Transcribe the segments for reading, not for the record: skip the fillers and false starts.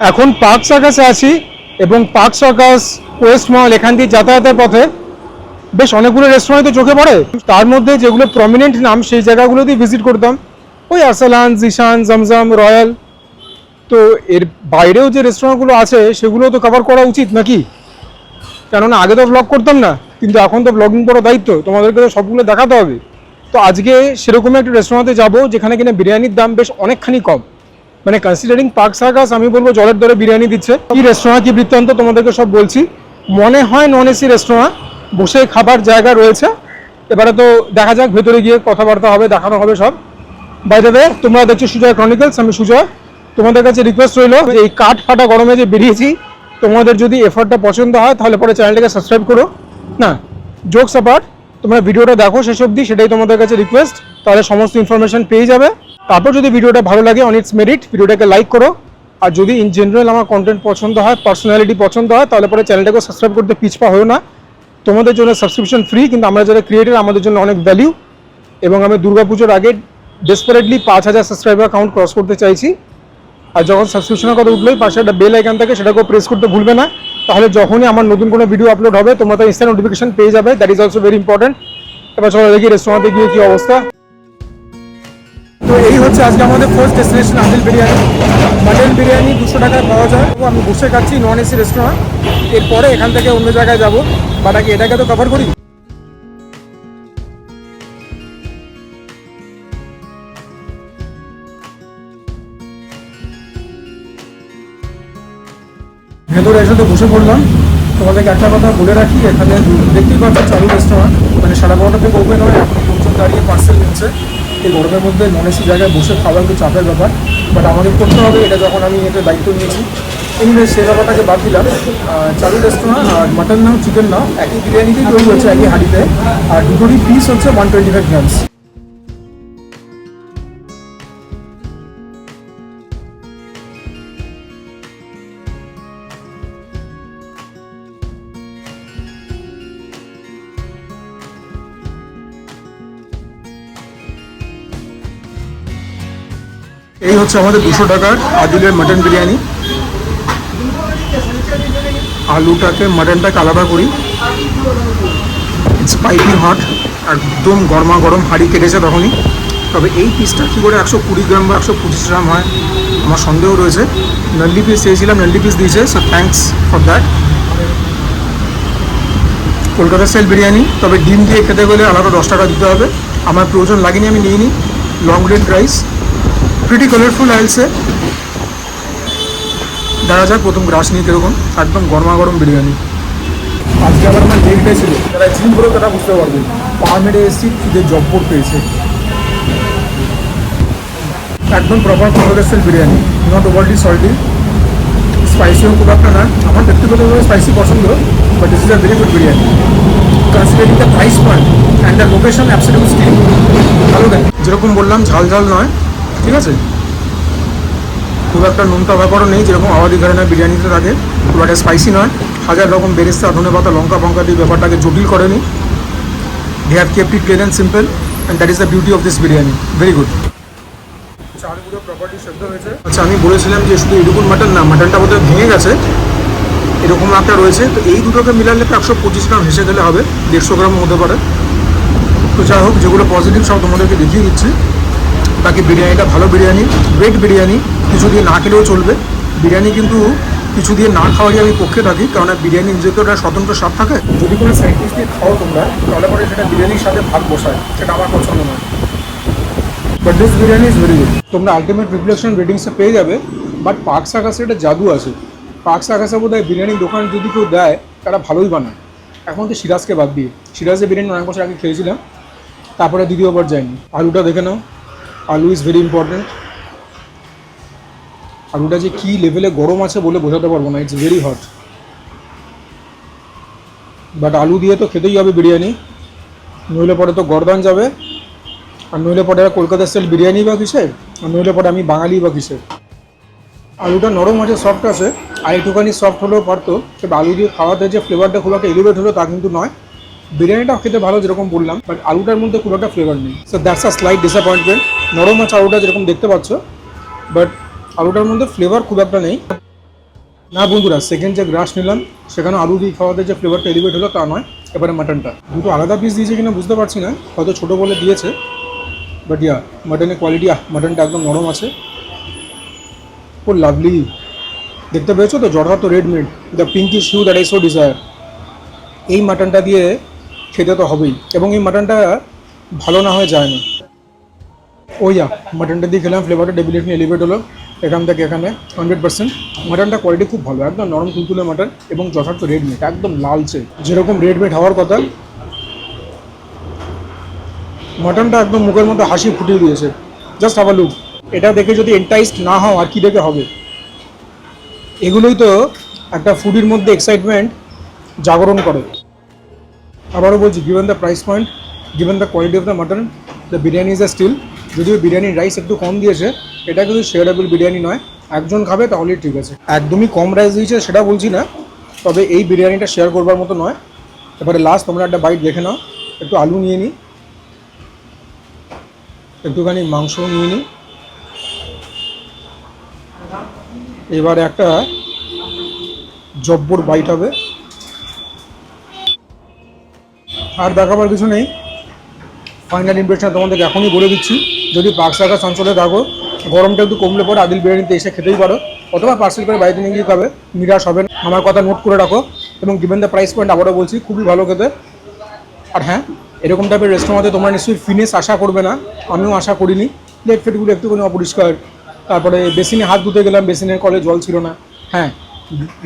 এখন পার্ক সার্কাসে আছি এবং পার্ক সার্কাস ওয়েস্ট মল এখান দিয়ে যাতায়াতের পথে বেশ অনেকগুলো রেস্টুরেন্ট তো চোখে পড়ে। তার মধ্যে যেগুলো প্রমিনেন্ট নাম সেই জায়গাগুলোতেই ভিজিট করতাম, ওই আরসালান, জিশান, জমজম, রয়্যাল। তো এর বাইরেও যে রেস্টুরেন্টগুলো আছে সেগুলো তো কভার করা উচিত নাকি? কেননা আগে তো ব্লগ করতাম না, কিন্তু এখন তো ব্লগিং করার দায়িত্ব, তোমাদেরকে তো সবগুলো দেখাতে হবে। তো আজকে সেরকম একটা রেস্টুরেন্টে যাবো যেখানে কিনা বিরিয়ানির দাম বেশ অনেকখানি কম, মানে কনসিডারিং পার্ক সার্কাস আমি বলবো জলের দরে বিরিয়ানি দিচ্ছে। কি রেস্টুরেন্ট, কি বৃত্তান্ত তোমাদেরকে সব বলছি। মনে হয় নন এসি রেস্টুরেন্ট, বসে খাবার জায়গা রয়েছে। এবারে তো দেখা যাক, ভেতরে গিয়ে কথাবার্তা হবে, দেখানো হবে সব। বাই দ্য ওয়ে, তোমরা দেখছো সুজয় ক্রনিকলস, আমি সুজয়। তোমাদের কাছে রিকোয়েস্ট রইলো, এই কাঠ ফাটা গরমে যে বেরিয়েছি, তোমাদের যদি এফার্টটা পছন্দ হয় তাহলে পরে চ্যানেলটাকে সাবস্ক্রাইব করো। না, জোকস অ্যাপার্ট, তোমরা ভিডিওটা দেখো শেষ অবধি, সেটাই তোমাদের কাছে রিকোয়েস্ট। তাহলে সমস্ত ইনফরমেশন পেয়ে যাবে। তারপর যদি ভিডিওটা ভালো লাগে, অন ইটস মেরিট, ভিডিওটাকে লাইক করো। আর যদি ইন জেনারেল আমার কন্টেন্ট পছন্দ হয়, পার্সোনালিটি পছন্দ হয়, তাহলে পরে চ্যানেলটাকে সাবস্ক্রাইব করতে পিছপা হয়েও না। তোমাদের জন্য সাবস্ক্রিপশন ফ্রি, কিন্তু আমরা যারা ক্রিয়েটর আমাদের জন্য অনেক ভ্যালিউ। এবং আমি দুর্গাপুজোর আগে ডেসপারেটলি 5000 সাবস্ক্রাইবার কাউন্ট ক্রস করতে চাইছি। আর যখন সাবস্ক্রিপশনের কথা উঠলেই পাশে একটা বেল আইকন থাকে, সেটাকেও প্রেস করতে ভুলবে না। তাহলে যখনই আমার নতুন কোনো ভিডিও আপলোড হবে তোমরা তার ইনস্ট্যান্ট নোটিফিকেশন পেয়ে যাবে। That is also very important. এবার চলো দেখি রেস্টুরেন্টে গিয়ে কী অবস্থা। তো এই হচ্ছে আজকে আমাদের first destination, Adil biryani. Mutton biryani 200 টাকায় পাওয়া যায়। আমি বসে খাচ্ছি নন এসি রেস্টুরেন্ট। এরপরে এখান থেকে অন্য জায়গায় যাবো, বাট আগে এটাকে তো কভার করি। ভেতরে এসে তো বসে পড়লাম। তোমাদেরকে একটা কথা বলে রাখি, এখানে দেখতেই পাচ্ছ চালু রেস্টুরেন্ট, মানে 12:30 থেকে ওপেন হয়। এখন লোকজন দাঁড়িয়ে পার্সেল নিচ্ছে। এই গরমের মধ্যে নন এসি জায়গায় বসে খাওয়া একটু চাপের ব্যাপার, বাট আমাদের করতে হবে এটা, যখন আমি এটা দায়িত্ব নিয়েছি। এমনি সেই ব্যাপারটাকে বাদ দিলাম। চালু রেস্টুরেন্ট, আর মাটন নাও চিকেন নাও একই বিরিয়ানিতেই তৈরি হচ্ছে, একই হাঁড়িতে। আর দুটোরই পিস হচ্ছে 125 গ্রামস। এই হচ্ছে আমাদের 200 টাকার আদিলের মাটন বিরিয়ানি। আলুটাকে, মাটনটাকে আলাদা করি। স্পাইসি হট, একদম গরমা গরম হাঁড়ি কেটেছে তখনই। তবে এই পিসটা কী করে 120 গ্রাম বা 125 গ্রাম হয় আমার সন্দেহ রয়েছে। নন্ডি পিস চেয়েছিলাম, নন্ডি পিস দিয়েছে, so thanks for that. Kolkata style biryani, তবে ডিম দিয়ে খেতে গেলে আলাদা 10 টাকা দিতে হবে। আমার প্রয়োজন লাগেনি, আমি নিইনি। Long red rice, pretty colourful aisles. দেখা যাক প্রথম গ্রাস নিয়ে কীরকম। একদম গরমা গরম বিরিয়ানি। আজকে আবার আমার লেগ ডে ছিল, যারা জিম করে তারা বুঝতে পারবে। পা মেরে এসেছি, খিদে জব্বর পেয়েছে। একদম proper Kolkata style biryani, not overly salty. স্পাইসিও খুব একটা না, আমার ব্যক্তিগতভাবে স্পাইসি পছন্দ, but this is a very good biryani. Considering the price point and the location, absolutely ভালো দেয়। যেরকম বললাম ঝাল ঝাল নয়, ঠিক আছে। খুব একটা নুনটা ব্যাপারও নেই, যেরকম আওয়াদি ধরনের বিরিয়ানিতে থাকে। খুব একটা স্পাইসি নয়। 1000 রকম বেরেস্তা, ধনে পাতা, লঙ্কা ফঙ্কা দিয়ে ব্যাপারটাকে জটিল করেনি। They have kept it plain and simple, and that is the beauty of this biryani. Very good. চালগুলো প্রপারলি সেদ্ধ হয়েছে। আচ্ছা, আমি বলেছিলাম যে শুধু এরকম মাটন না, মাটনটা বোধহয় ভেঙে গেছে, এরকম একটা রয়েছে। তো এই দুটোকে মিলালে তো 125 গ্রাম হেসে গেলে হবে, 150 গ্রাম হতে পারে। তো যাই হোক, যেগুলো পজিটিভ সব তোমাদেরকে দেখিয়ে দিচ্ছি। বাকি বিরিয়ানিটা ভালো বিরিয়ানি, ওয়েট বিরিয়ানি, কিছু দিয়ে না খেলেও চলবে। বিরিয়ানি কিন্তু কিছু দিয়ে না খাওয়ারই আমি পক্ষে থাকি, কারণ বিরিয়ানি নিজেকে ওটা স্বতন্ত্র স্বাদ থাকে। যদি কোনো সাইড ডিশ দিয়ে খাও তোমরা, তাহলে পরে সেটা বিরিয়ানির সাথে ভাগ বসায়, সেটা আমার পছন্দ নয়। But this biryani is very good. তোমরা আলটিমেট রিফ্লেকশন রেটিংসে পেয়ে যাবে। বাট পার্ক সার্কাসের একটা জাদু আছে। পার্ক সার্কাসে বোধহয় বিরিয়ানির দোকান যদি কেউ দেয়, তারা ভালোই বানায়। এখন তো সিরাজকে বাদ দিয়ে, সিরাজের বিরিয়ানি অনেক বছর আগে খেয়েছিলাম, তারপরে দ্বিতীয়বার যায়নি। আলুটা দেখে নাও, আলু ইজ ভেরি ইম্পর্টেন্ট। আলুটা যে কী লেভেলে গরম আছে বলে বোঝাতে পারবো না, ইটস ভেরি হট। বাট আলু দিয়ে তো খেতেই হবে বিরিয়ানি, নইলে পরে তো গর্দান যাবে। আর নইলে পরে কলকাতা স্টাইল বিরিয়ানি বা কিসের, আর নইলে পরে আমি বাঙালি বা কিসের। আলুটা নরম আছে, সফট আছে। আর একটুখানি সফট হলেও পারতো, তবে আলু দিয়ে খাওয়াতে যে ফ্লেভারটা খুব একটা এলিভেট হলো তা কিন্তু নয়। বিরিয়ানিটাও খেতে ভালো যেরকম বললাম, বাট আলুটার মধ্যে খুব একটা ফ্লেভার নেই। So that's a slight disappointment. নরম আছে আলুটা যেরকম দেখতে পাচ্ছ, বাট আলুটার মধ্যে ফ্লেভার খুব একটা নেই। না বন্ধুরা, সেকেন্ড যে গ্রাস নিলাম সেখানে আলু দিয়ে খাওয়াতে যে ফ্লেভারটা এলিভেট হলো তা নয়, এবারে মাটনটা দুটো আলাদা পিস দিয়েছে কিনা বুঝতে পারছি না, হয়তো ছোটো বলে দিয়েছে, বাট ইয়া মাটনের কোয়ালিটি, মাটনটা একদম নরম আছে, ও লাভলি। দেখতে পেয়েছো তো, জর্দার তো red meat, the pinkish hue that I so desire. এই মাটনটা দিয়ে খেতে তো হবেই, এবং এই মাটনটা ভালো না হয়ে যায় না। ইয়া মাটনটা দিয়ে খেলাম, ফ্লেভারটা ডেফিনেটলি এলিভেট হলো এখান থেকে এখানে 100%। মাটনটা কোয়ালিটি খুব ভালো, একদম নরম তুলতুলে মাটন, এবং যথার্থ রেড মিট, একদম লালচে যেরকম রেড মিট হওয়ার কথা। মাটনটা একদম মুখের মধ্যে হাসি ফুটিয়ে দিয়েছে। Just have a look. এটা দেখে যদি এন্টাইসড না হও আর কি দেখে হবে। এগুলোই তো একটা ফুডির মধ্যে এক্সাইটমেন্ট জাগরণ করে। আবারও বলছি, given the price point, given the quality of the mutton, the biryani is a steal. যদিও বিরিয়ানির রাইস একটু কম দিয়েছে, এটা কিন্তু শেয়ারেবল বিরিয়ানি নয়, একজন খাবে তাহলেই ঠিক আছে। একদমই কম রাইস দিয়েছে সেটা বলছি না, তবে এই বিরিয়ানিটা শেয়ার করবার মতো নয়। এবারে লাস্ট তোমরা একটা বাইট দেখে নাও, একটু আলু নিয়ে নিই, একটুখানি মাংসও নিয়ে নিই, এবারে একটা জব্বর বাইট হবে। আর দেখাবার কিছু নেই, ফাইনাল ইমপ্রেশন তোমাদেরকে এখনই বলে দিচ্ছি। যদি পার্ক সার্কাস অঞ্চলে থাকো, গরমটা একটু কমলে পরে আদিল বিরিয়ানিতে এসে খেতেই পারো, অথবা পার্সেল করে বাড়িতে নিয়ে গিয়ে খাবে, নিরাশ হবে না। আমার কথা নোট করে রাখো, এবং গিভেন দ্য প্রাইস পয়েন্ট আবারও বলছি, খুবই ভালো খেতে। আর হ্যাঁ, এরকম টাইপের রেস্টুরেন্টে তোমরা নিশ্চয়ই ফিনেস আশা করবে না, আমিও আশা করিনি। প্লেট ফেটগুলো একটুখানি অপরিষ্কার, তারপরে বেসিনে হাত ধুতে গেলাম, বেসিনের কলে জল ছিল না। হ্যাঁ,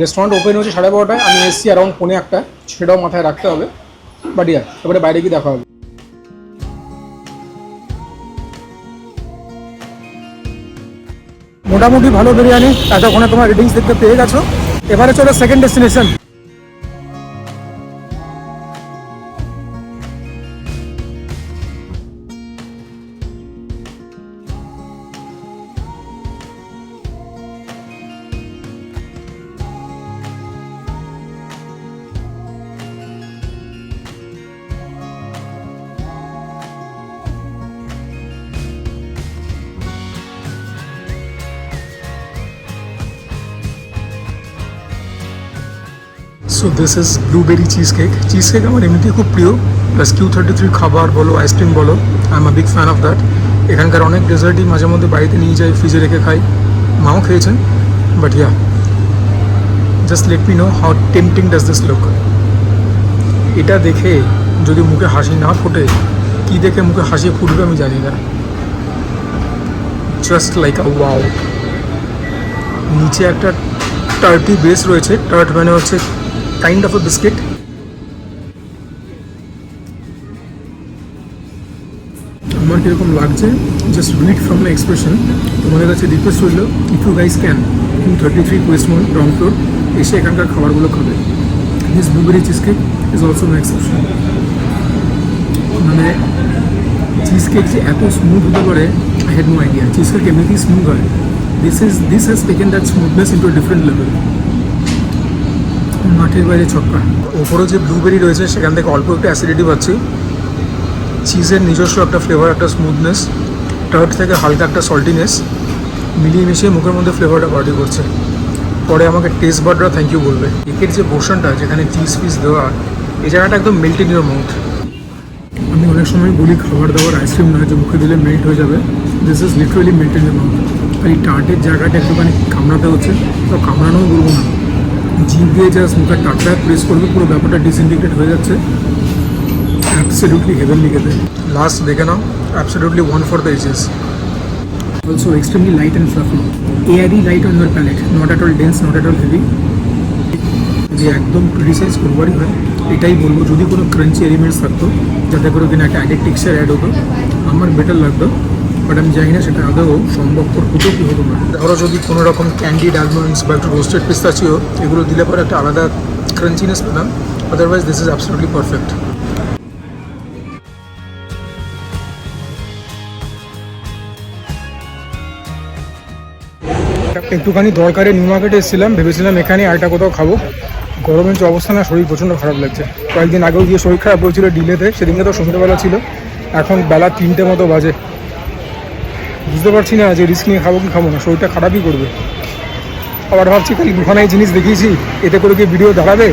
রেস্টুরেন্ট ওপেন হচ্ছে 12:30টায়, আমি এসছি অ্যারাউন্ড 1:45, সেটাও মাথায় রাখতে হবে। বাট ইয়ার এবারে বাইরে গিয়ে দেখা হবে। মোটামুটি ভালো বিরিয়ানি এতক্ষণে তোমার রেটিংস দেখতে পেয়ে গেছো। এবারে চলো second destination. So this is blueberry cheese cake. Cheese cake আমার এমনিতেই খুব প্রিয়, প্লাস Q33 খাবার বলো, আইসক্রিম বলো, I am a big fan of that. এখানকার অনেক ডেজার্টই মাঝে মধ্যে বাড়িতে নিয়ে যাই, ফ্রিজে রেখে খাই, মাও খেয়েছেন। But yeah, just let me know how tempting does this look. এটা দেখে যদি মুখে হাসি না ফোটে, কী দেখে মুখে হাসি ফুটবে আমি জানি না। জাস্ট লাইক আ ওয়াও। নিচে একটা টার্টি বেস রয়েছে, টার্ট মানে হচ্ছে কাইন্ড অফ আ বিস্কিট। আমার কীরকম লাগছে just read from my expression. তোমাদের কাছে রিকোয়েস্ট রইল, if you guys can, Q33 west mall ground floor এসে এখানকার খাবারগুলো খাবে। This blueberry cheesecake is also no exception. মানে চিজ কেক যে এত স্মুথ হতে পারে, I had no idea. Cheesecake এমনিতেই স্মুথ হয়, this has taken that smoothness into a different level. মাঠের বাইরে ছক্কা। ওপরে যে ব্লুবেরি রয়েছে সেখান থেকে অল্প একটু অ্যাসিডিটি পাচ্ছি, চিজের নিজস্ব একটা ফ্লেভার, একটা স্মুথনেস, টার্ট থেকে হালকা একটা সল্টিনেস মিলিয়ে মিশিয়ে মুখের মধ্যে ফ্লেভারটা পার্টি করছে। পরে আমাকে টেস্ট বাডরা থ্যাংক ইউ বলবে। কেকের যে পোর্শনটা যেখানে চিজ ফিস দেওয়া, এই জায়গাটা একদম মেল্ট ইন ইউর মাউথ। আমি অনেক সময় বলি খাবার দাবার আইসক্রিম নয় যে মুখে দিলে মেল্ট হয়ে যাবে, this is literally melt in your mouth. আর এই টার্টের জায়গাটা একটুখানি কামড়াতে হচ্ছে, তো কামড়ানোও বলবো না, জিভ দিয়ে জাস্ট মুখের টাটটা প্রেস করবে, পুরো ব্যাপারটা ডিসইন্টিগ্রেট হয়ে যাচ্ছে। অ্যাবসলিউটলি হেভেনলি খেতে। লাস্ট দেখে নাও, absolutely one for the ages. Also extremely light and fluffy, airy light on your palate, not at all dense, not at all heavy. যে একদম ক্রিটিসাইজ করবারই হয়, এটাই বলবো যদি কোনো ক্রাঞ্চি এলিমেন্টস থাকতো যাতে করে কিনা একটা অ্যাডেড টেক্সচার অ্যাড হতো, আমার বেটার লাগতো। বাট আমি জানি না সেটা আদৌ সম্ভবপর হতো কি হতো না। ধরো যদি কোনো রকম ক্যান্ডিড আলমন্ডস বা একটু রোস্টেড পিস্তাচিও এগুলো দিলে পরে একটা আলাদা ক্রাঞ্চিনেস পেতাম, otherwise this is absolutely perfect. একটুখানি দরকারে নিউ মার্কেটে এসেছিলাম, ভেবেছিলাম এখানে আরেকটা কোথাও খাবো। গরমের যে অবস্থা না, শরীর প্রচণ্ড খারাপ লাগছে। কয়েকদিন আগেও গিয়ে শরীর খারাপ হয়েছিল ডিলেতে, সেদিনকে তো সন্ধ্যেবেলা ছিল, এখন বেলা 3টে মতো বাজে। বুঝতে পারছি না যে রিস্ক নিয়ে খাবো কি খাবো না, শরীরটা খারাপই করবে। আবার ভাবছি খালি দুখানাই জিনিস দেখিয়েছি, এতে করে কি ভিডিও দাঁড়াবে?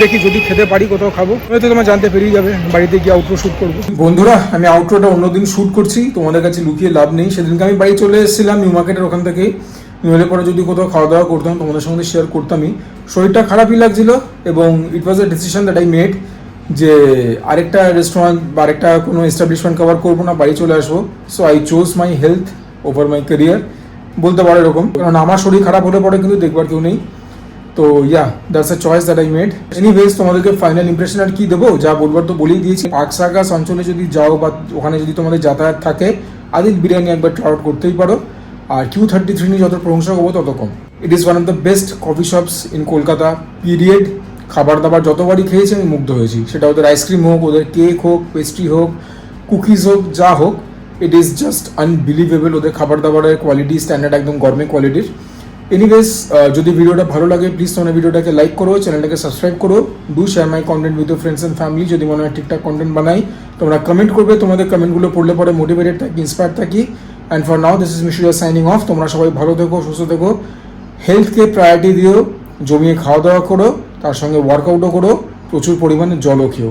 দেখি যদি খেতে পারি কোথাও খাবো, হয়তো তোমার জানতে পেরিয়ে যাবে, বাড়িতে গিয়ে আউটরো শ্যুট করবো। বন্ধুরা, আমি আউটরোটা অন্যদিন শ্যুট করছি, তোমাদের কাছে লুকিয়ে লাভ নেই। সেদিনকে আমি বাড়ি চলে এসেছিলাম নিউ মার্কেটের ওখান থেকে। নিউ এলে পরে যদি কোথাও খাওয়া দাওয়া করতাম তোমাদের সঙ্গে শেয়ার করতামই। শরীরটা খারাপই লাগছিল এবং it was a decision that I made যে আরেকটা রেস্টুরেন্ট বা আরেকটা কোনো এস্টাবলিশমেন্ট কভার করবো না, বাড়ি চলে আসবো। So I chose my health over my career বলতে পারো এরকম, কারণ আমার শরীর খারাপ হলে পরে কিন্তু দেখবার কেউ নেই। তো yeah, that's a choice that I made. Anyways, তোমাদেরকে ফাইনাল ইমপ্রেশন আর কি দেবো, যা বলবার তো বলেই দিয়েছি। পার্ক সার্কাস অঞ্চলে যদি যাও বা ওখানে যদি তোমাদের যাতায়াত থাকে, আদিল বিরিয়ানি একবার ট্রাই আউট করতেই পারো। আর Q33 নিয়ে যত প্রশংসা করবো তত কম। It is one of the best coffee shops in Kolkata period. খাবার দাবার যতবারই খেয়েছি আমি মুগ্ধ হয়েছি, সেটা ওদের আইসক্রিম হোক, ওদের কেক হোক, পেস্ট্রি হোক, কুকিজ হোক, যা হোক, ইট ইজ জাস্ট আনবিলিভেবল। ওদের খাবার দাবারের কোয়ালিটি স্ট্যান্ডার্ড একদম গরমে কোয়ালিটির। এনিওয়েজ, যদি ভিডিওটা ভালো লাগে প্লিজ তোমরা ভিডিওটাকে লাইক করো, চ্যানেলটাকে সাবস্ক্রাইব করো, do share my content with your friends and family. যদি মনে হয় ঠিকঠাক কন্টেন্ট বানাই, তোমরা কমেন্ট করবে, তোমাদের কমেন্টগুলো পড়লে পরে মোটিভেটেড থাকি, ইন্সপায়ার থাকি। And for now this is Mishuria signing off. তোমরা সবাই ভালো থেকো, সুস্থ থেকো, হেলথকে প্রায়োরিটি দিও, জমিয়ে খাওয়া দাওয়া করো, তার সঙ্গে ওয়ার্কআউটও করো, প্রচুর পরিমাণে জলও খেও।